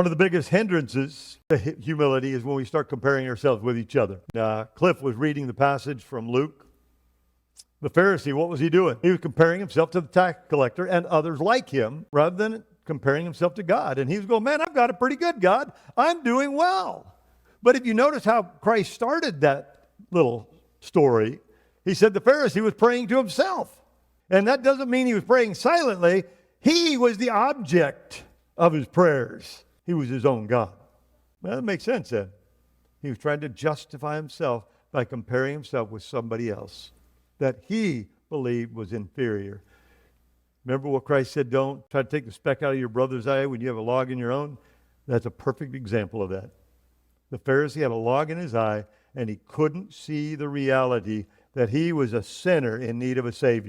One of the biggest hindrances to humility is when we start comparing ourselves with each other. Cliff was reading the passage from Luke. The Pharisee, what was he doing? He was comparing himself to the tax collector and others like him rather than comparing himself to God. And he was going, man, I've got it pretty good, God. I'm doing well. But if you notice how Christ started that little story, he said the Pharisee was praying to himself. And that doesn't mean he was praying silently. He was the object of his prayers. He was his own God. Well, that makes sense then. He was trying to justify himself by comparing himself with somebody else that he believed was inferior. Remember what Christ said, don't try to take the speck out of your brother's eye when you have a log in your own? That's a perfect example of that. The Pharisee had a log in his eye, and he couldn't see the reality that he was a sinner in need of a Savior.